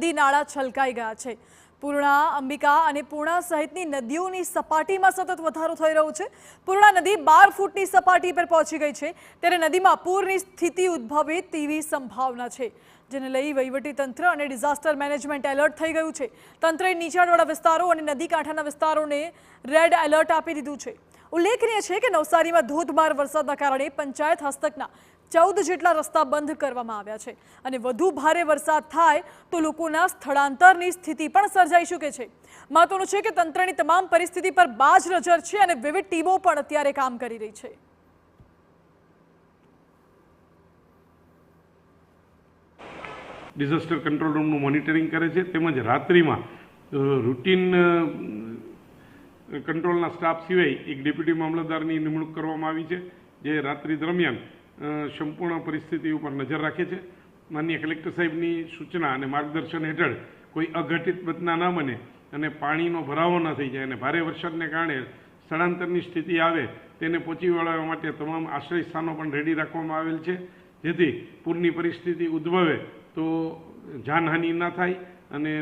નદી નાળા છલકાઈ ગયા છે। પૂર્ણા, અંબિકા અને પૂર્ણા સહિતની નદીઓની સપાટીમાં સતત વધારો થઈ રહ્યો છે। પૂર્ણા નદી 12 ફૂટની સપાટી પર પહોંચી ગઈ છે, ત્યારે નદીમાં પૂરની સ્થિતિ ઉદ્ભવે તેવી સંભાવના છે, જેને લઈ વહીવટીતંત્ર અને ડિઝાસ્ટર મેનેજમેન્ટ એલર્ટ થઈ ગયું છે। તંત્રએ નીચાણવાળા વિસ્તારો અને નદી કાંઠાના વિસ્તારોને રેડ એલર્ટ આપી દીધું છે। ઉલ્લેખનીય છે કે નવસારીમાં ધોધમાર વરસાદના કારણે પંચાયત હસ્તકના 14 જેટલા રસ્તા બંધ કરવામાં આવ્યા છે અને વધુ ભારે વરસાદ થાય તો લોકોના સ્થળાંતરની સ્થિતિ પણ સર્જાઈ શકે છે। મહત્વનું છે કે તંત્રની તમામ પરિસ્થિતિ પર બાજ નજર છે અને વિવિધ ટીમો પણ અત્યારે કામ કરી રહી છે। ડિઝાસ્ટર કંટ્રોલ રૂમનું મોનિટરિંગ કરે છે, તેમજ રાત્રિમાં રૂટીન કંટ્રોલના સ્ટાફ સિવાય એક ડેપ્યુટી મામલતદારની નિમણૂક કરવામાં આવી છે, જે રાત્રિ દરમિયાન સંપૂર્ણ પરિસ્થિતિ ઉપર નજર રાખે છે। માનનીય કલેક્ટર સાહેબની સૂચના અને માર્ગદર્શન હેઠળ કોઈ અઘટિત ઘટના ન બને અને પાણીનો ભરાવો ન થઈ જાય અને ભારે વરસાદને કારણે સ્થળાંતરની સ્થિતિ આવે તેને પહોંચી વળવા માટે તમામ આશ્રય સ્થાનો પણ રેડી રાખવામાં આવેલ છે, જેથી પૂરની પરિસ્થિતિ ઉદ્ભવે તો જાનહાનિ ન થાય અને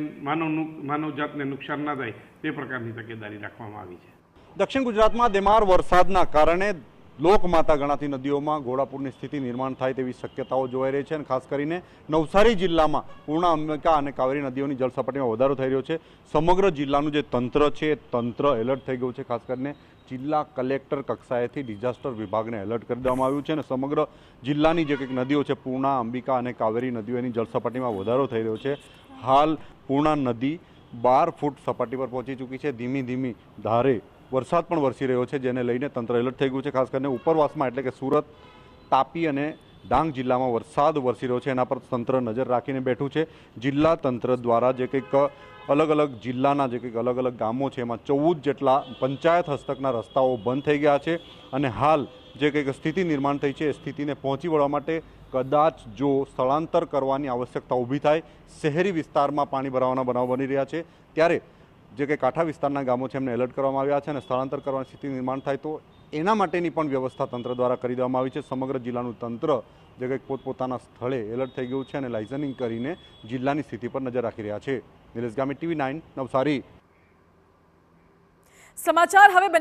માનવજાતને નુકસાન ન થાય તે પ્રકારની તકેદારી રાખવામાં આવી છે। દક્ષિણ ગુજરાતમાં ધમાર વરસાદના કારણે લોકમાતા ગણાતી નદીઓમાં ઘોડાપૂરની સ્થિતિ નિર્માણ થાય તેવી શક્યતાઓ જોવાઈ રહી છે અને ખાસ કરીને નવસારી જિલ્લામાં પૂર્ણા, અંબિકા અને કાવેરી નદીઓની જળસપાટીમાં વધારો થઈ રહ્યો છે। સમગ્ર જિલ્લાનું જે તંત્ર છે એ તંત્ર એલર્ટ થઈ ગયું છે। ખાસ કરીને જિલ્લા કલેક્ટર કક્ષાએથી ડિઝાસ્ટર વિભાગને એલર્ટ કરી દેવામાં આવ્યું છે અને સમગ્ર જિલ્લાની જે કંઈક નદીઓ છે પૂર્ણા, અંબિકા અને કાવેરી નદીઓની જળસપાટીમાં વધારો થઈ રહ્યો છે। હાલ પૂર્ણા નદી 12 ફૂટ સપાટી પર પહોંચી ચૂકી છે। ધીમી ધીમી ધારે વરસાદ પણ વરસી રહ્યો છે, જેને લઈને તંત્ર એલર્ટ થઈ ગયું છે। ખાસ કરીને ઉપરવાસમાં એટલે કે સુરત, તાપી અને ડાંગ જિલ્લામાં વરસાદ વરસી રહ્યો છે, એના પર તંત્ર નજર રાખીને બેઠું છે। જિલ્લા તંત્ર દ્વારા જે કંઈક અલગ અલગ જિલ્લાના જે કંઈક અલગ અલગ ગામો છે એમાં 14 જેટલા પંચાયત હસ્તકના રસ્તાઓ બંધ થઈ ગયા છે અને હાલ જે કંઈક સ્થિતિ નિર્માણ થઈ છે એ સ્થિતિને પહોંચી વળવા માટે કદાચ જો સ્થળાંતર કરવાની આવશ્યકતા ઊભી થાય, શહેરી વિસ્તારમાં પાણી ભરાવાના બનાવ બની રહ્યા છે, ત્યારે જે કે કાંઠા વિસ્તારના ગામો છે એમને એલર્ટ કરવામાં આવ્યા છે અને સ્થળાંતર કરવાની સ્થિતિ નિર્માણ થાય તો એના માટેની પણ વ્યવસ્થા તંત્ર દ્વારા કરી દેવામાં આવી છે। સમગ્ર જિલ્લાનું તંત્ર જે કંઈક પોતપોતાના સ્થળે એલર્ટ થઈ ગયું છે અને લાઇઝનિંગ કરીને જિલ્લાની સ્થિતિ પર નજર રાખી રહ્યા છે। નિલેશ ગામી, TV9 નવસારી। સમાચાર હવે